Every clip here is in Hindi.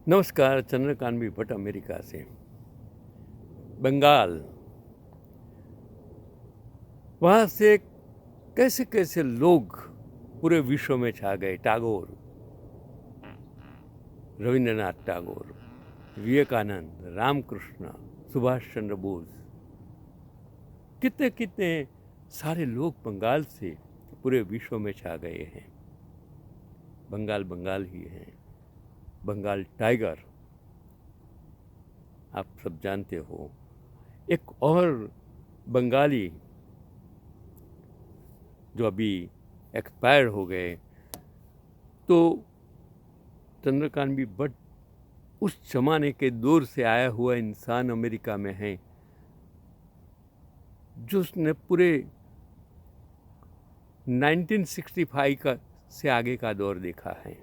नमस्कार। चंद्रकांत भट्ट अमेरिका से। बंगाल, वहाँ से कैसे कैसे लोग पूरे विश्व में छा गए। टैगोर, रविंद्रनाथ टैगोर, विवेकानंद, रामकृष्ण, सुभाष चंद्र बोस, कितने कितने सारे लोग बंगाल से पूरे विश्व में छा गए हैं। बंगाल बंगाल ही है। बंगाल टाइगर आप सब जानते हो। एक और बंगाली जो अभी एक्सपायर हो गए, तो चंद्रकांत भट्ट उस जमाने के दौर से आया हुआ इंसान अमेरिका में है, जो उसने पूरे 1965 का से आगे का दौर देखा है।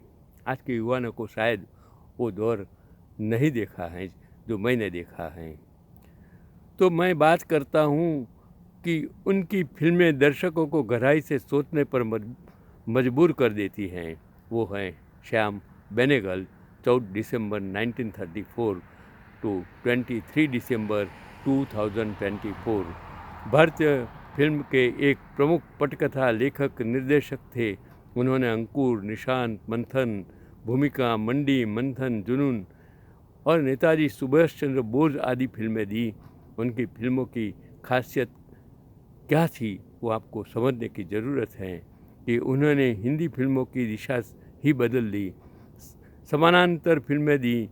आज के युवाओं को शायद वो दौर नहीं देखा है जो मैंने देखा है। तो मैं बात करता हूँ कि उनकी फिल्में दर्शकों को गहराई से सोचने पर मजबूर कर देती हैं। वो हैं श्याम बेनेगल, 14 दिसंबर 1934 टू 23 दिसंबर 2024। भारतीय फिल्म के एक प्रमुख पटकथा लेखक निर्देशक थे। उन्होंने अंकुर, निशांत, मंथन, भूमिका, मंडी, मंथन, जुनून और नेताजी सुभाष चंद्र बोस आदि फिल्में दी। उनकी फिल्मों की खासियत क्या थी वो आपको समझने की ज़रूरत है कि उन्होंने हिंदी फिल्मों की दिशा ही बदल दी, समानांतर फिल्में दी।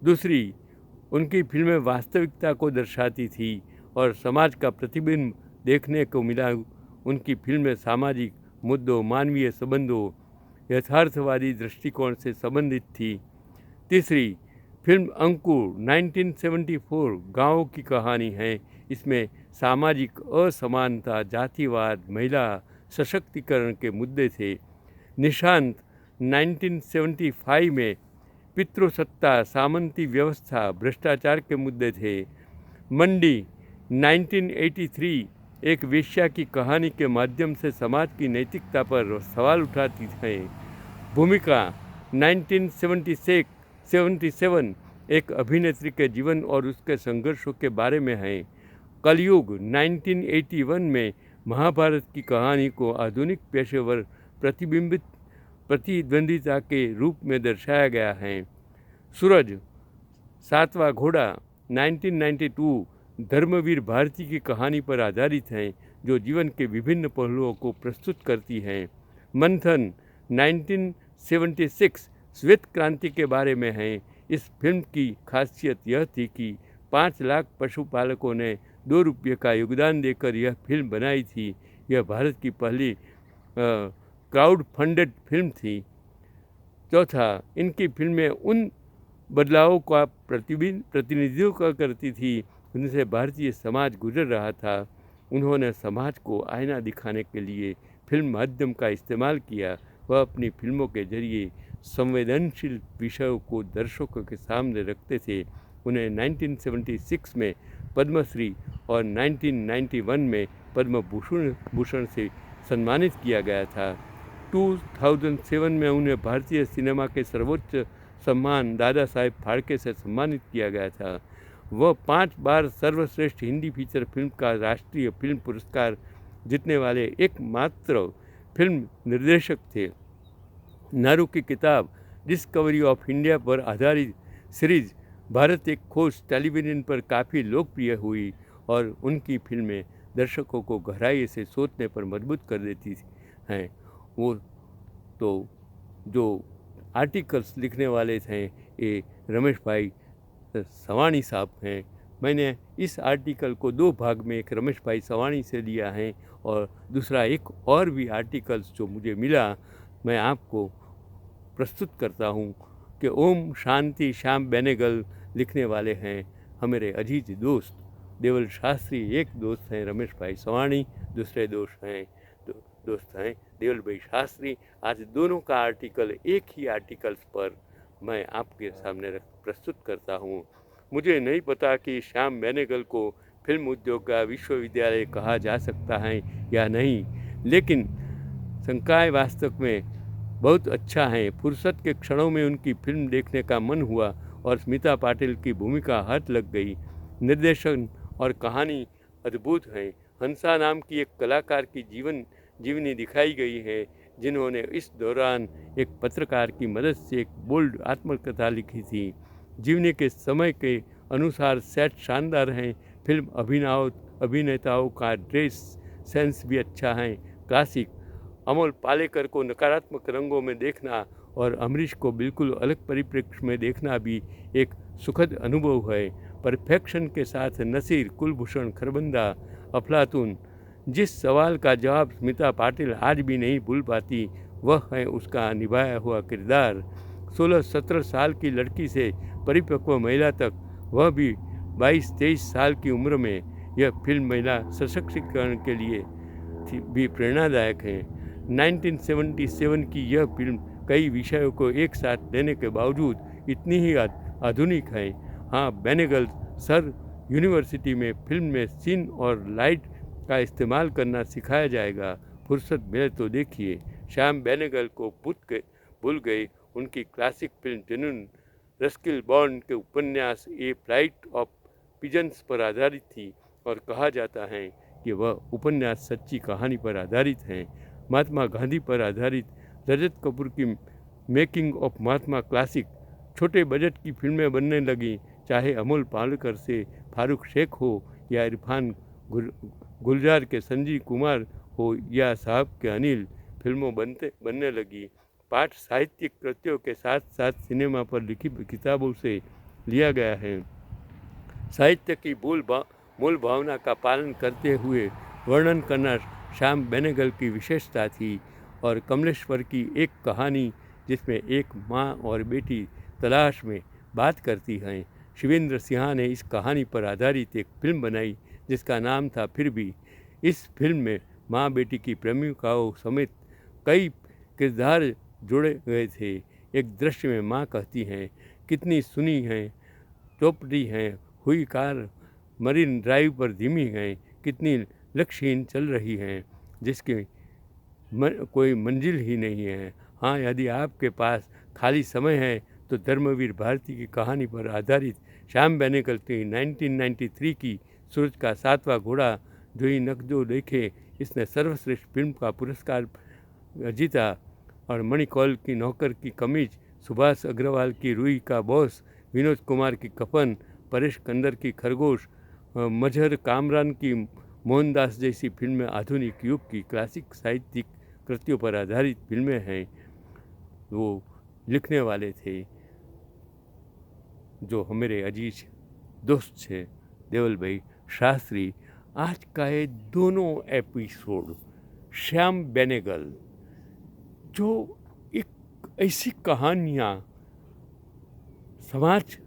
दूसरी, उनकी फिल्में वास्तविकता को दर्शाती थी और समाज का प्रतिबिंब देखने को मिला। उनकी फिल्में सामाजिक मुद्दों, मानवीय संबंधों, यथार्थवादी दृष्टिकोण से संबंधित थी। तीसरी फिल्म अंकुर 1974 गाँव की कहानी है। इसमें सामाजिक असमानता, जातिवाद, महिला सशक्तिकरण के मुद्दे थे। निशांत 1975 में पितृसत्ता, सामंती व्यवस्था, भ्रष्टाचार के मुद्दे थे। मंडी 1983 एक वेश्या की कहानी के माध्यम से समाज की नैतिकता पर सवाल उठाती है। भूमिका 1977 एक अभिनेत्री के जीवन और उसके संघर्षों के बारे में है। कलयुग 1981 में महाभारत की कहानी को आधुनिक पेशेवर प्रतिद्वंदिता के रूप में दर्शाया गया है। सूरज, सातवां घोड़ा 1992 धर्मवीर भारती की कहानी पर आधारित है, जो जीवन के विभिन्न पहलुओं को प्रस्तुत करती है। मंथन 1976 श्वेत क्रांति के बारे में है। इस फिल्म की खासियत यह थी कि 5 लाख पशुपालकों ने 2 रुपये का योगदान देकर यह फिल्म बनाई थी। यह भारत की पहली क्राउड फंडेड फिल्म थी। चौथा, इनकी फिल्में उन बदलावों का प्रतिनिधित्व करती थी जिनसे भारतीय समाज गुजर रहा था। उन्होंने समाज को आईना दिखाने के लिए फिल्म माध्यम का इस्तेमाल किया। वह अपनी फिल्मों के जरिए संवेदनशील विषयों को दर्शकों के सामने रखते थे। उन्हें 1976 में पद्मश्री और 1991 में पद्म भूषण से सम्मानित किया गया था। 2007 में उन्हें भारतीय सिनेमा के सर्वोच्च सम्मान दादा साहेब फाल्के से सम्मानित किया गया था। वह 5 बार सर्वश्रेष्ठ हिंदी फीचर फिल्म का राष्ट्रीय फिल्म पुरस्कार जीतने वाले एकमात्र फिल्म निर्देशक थे। नेहरू की किताब डिस्कवरी ऑफ इंडिया पर आधारित सीरीज भारत एक खोज टेलीविज़न पर काफ़ी लोकप्रिय हुई और उनकी फिल्में दर्शकों को गहराई से सोचने पर मजबूर कर देती हैं। वो तो जो आर्टिकल्स लिखने वाले थे ये रमेश भाई सवानी साहब हैं। मैंने इस आर्टिकल को 2 भाग में, एक रमेश भाई सवानी से लिया है और दूसरा एक और भी आर्टिकल्स जो मुझे मिला मैं आपको प्रस्तुत करता हूँ कि ओम शांति श्याम बेनेगल लिखने वाले हैं हमारे अजीज दोस्त देवल शास्त्री। एक दोस्त हैं रमेश भाई सवानी, दूसरे दोस्त हैं देवल भाई शास्त्री। आज दोनों का आर्टिकल एक ही आर्टिकल्स पर मैं आपके सामने प्रस्तुत करता हूँ। मुझे नहीं पता कि श्याम बेनेगल को फिल्म उद्योग का विश्वविद्यालय कहा जा सकता है या नहीं, लेकिन शंकाएं वास्तव में बहुत अच्छा है। फुर्सत के क्षणों में उनकी फिल्म देखने का मन हुआ और स्मिता पाटिल की भूमिका हाथ लग गई। निर्देशन और कहानी अद्भुत है। हंसा नाम की एक कलाकार की जीवनी दिखाई गई है, जिन्होंने इस दौरान एक पत्रकार की मदद से एक बोल्ड आत्मकथा लिखी थी। जीवनी के समय के अनुसार सेट शानदार हैं। फिल्म अभिनेताओं का ड्रेस सेंस भी अच्छा है। क्लासिक अमोल पालेकर को नकारात्मक रंगों में देखना और अमरीश को बिल्कुल अलग परिप्रेक्ष्य में देखना भी एक सुखद अनुभव है। परफेक्शन के साथ नसीर, कुलभूषण, खरबंदा, अफलातून। जिस सवाल का जवाब स्मिता पाटिल आज भी नहीं भूल पाती, वह है उसका निभाया हुआ किरदार। 16-17 साल की लड़की से परिपक्व महिला तक, वह भी 22-23 साल की उम्र में, यह फिल्म महिला सशक्तिकरण के लिए भी प्रेरणादायक है। 1977 की यह फिल्म कई विषयों को एक साथ लेने के बावजूद इतनी ही आधुनिक है। हाँ, बेनेगल सर यूनिवर्सिटी में फिल्म में सीन और लाइट का इस्तेमाल करना सिखाया जाएगा। फुर्सत मिले तो देखिए। श्याम बेनेगल को भूल गए। उनकी क्लासिक फिल्म जेनुइन रस्किल बॉन्ड के उपन्यास ए फ्लाइट ऑफ पिजन्स पर आधारित थी और कहा जाता है कि वह उपन्यास सच्ची कहानी पर आधारित है। महात्मा गांधी पर आधारित रजत कपूर की मेकिंग ऑफ महात्मा क्लासिक। छोटे बजट की फिल्में बनने लगी, चाहे अमोल पालेकर से फारूक शेख हो या इरफान गुलजार के संजीव कुमार हो या साहब के अनिल। फिल्मों बनने लगी। पाठ साहित्यिक कृतियों के साथ साथ सिनेमा पर लिखी किताबों से लिया गया है। साहित्य की मूल भावना का पालन करते हुए वर्णन करना श्याम बेनेगल की विशेषता थी। और कमलेश्वर की एक कहानी जिसमें एक माँ और बेटी तलाश में बात करती हैं। शिवेंद्र सिन्हा ने इस कहानी पर आधारित एक फिल्म बनाई जिसका नाम था फिर भी। इस फिल्म में माँ बेटी की प्रेमिकाओं समेत कई किरदार जोड़े गए थे। एक दृश्य में माँ कहती हैं, कितनी सुनी हैं, चौपटी हैं, हुई कार मरीन ड्राइव पर धीमी हैं, कितनी लक्ष्यहीन चल रही हैं, जिसकी कोई मंजिल ही नहीं है। हाँ, यदि आपके पास खाली समय है तो धर्मवीर भारती की कहानी पर आधारित श्याम बेनेगल की 1993 की सूरज का 7वां घोड़ा जो ही नकदो देखे, इसने सर्वश्रेष्ठ फिल्म का पुरस्कार जीता। और मणिकौल की नौकर की कमीज, सुभाष अग्रवाल की रुई का बॉस, विनोद कुमार की कफन, परेश कंदर की खरगोश, मजहर कामरान की मोहनदास जैसी फिल्में आधुनिक युग की क्लासिक साहित्यिक कृतियों पर आधारित फिल्में हैं। वो लिखने वाले थे जो हमारे अजीज दोस्त थे देवल भाई शास्त्री। आज का ये दोनों एपिसोड श्याम बेनेगल, जो एक ऐसी कहानियाँ समाज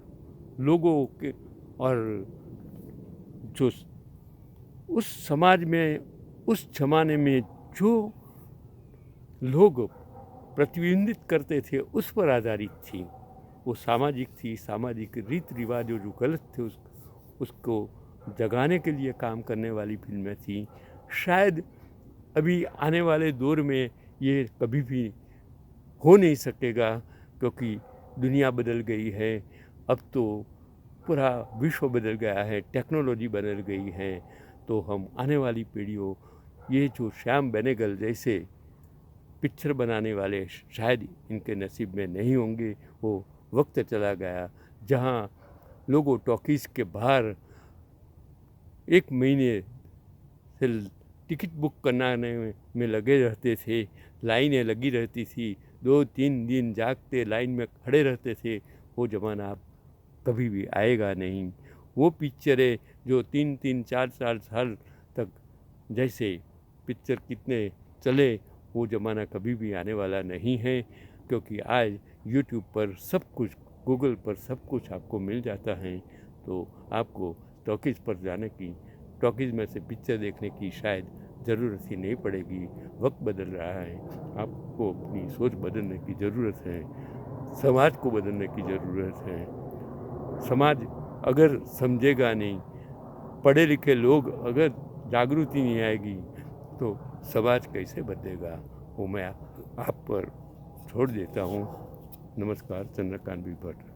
लोगों के और जो उस समाज में उस जमाने में जो लोग प्रतिबिंबित करते थे उस पर आधारित थी। वो सामाजिक थी, सामाजिक रीति रिवाजों जो गलत थे उसको जगाने के लिए काम करने वाली फिल्में थी। शायद अभी आने वाले दौर में ये कभी भी हो नहीं सकेगा, क्योंकि दुनिया बदल गई है। अब तो पूरा विश्व बदल गया है, टेक्नोलॉजी बदल गई है। तो हम आने वाली पीढ़ियों, ये जो श्याम बेनेगल जैसे पिक्चर बनाने वाले शायद इनके नसीब में नहीं होंगे। वो वक्त चला गया जहाँ लोगों टॉकीज़ के बाहर 1 महीने से टिकट बुक कराने में लगे रहते थे, लाइनें लगी रहती थी, 2-3 दिन जागते लाइन में खड़े रहते थे। वो ज़माना अब कभी भी आएगा नहीं। वो पिक्चरें जो 3-3, 4-4 साल तक जैसे पिक्चर कितने चले, वो ज़माना कभी भी आने वाला नहीं है, क्योंकि आज यूट्यूब पर सब कुछ, गूगल पर सब कुछ आपको मिल जाता है। तो आपको टॉकीज़ पर जाने की, टॉकीज़ में से पिक्चर देखने की शायद ज़रूरत ही नहीं पड़ेगी। वक्त बदल रहा है, आपको अपनी सोच बदलने की ज़रूरत है, समाज को बदलने की ज़रूरत है। समाज अगर समझेगा नहीं, पढ़े लिखे लोग अगर जागृति नहीं आएगी, तो समाज कैसे बदलेगा, वो मैं आप पर छोड़ देता हूँ। नमस्कार, चंद्रकांत भी भट्ट।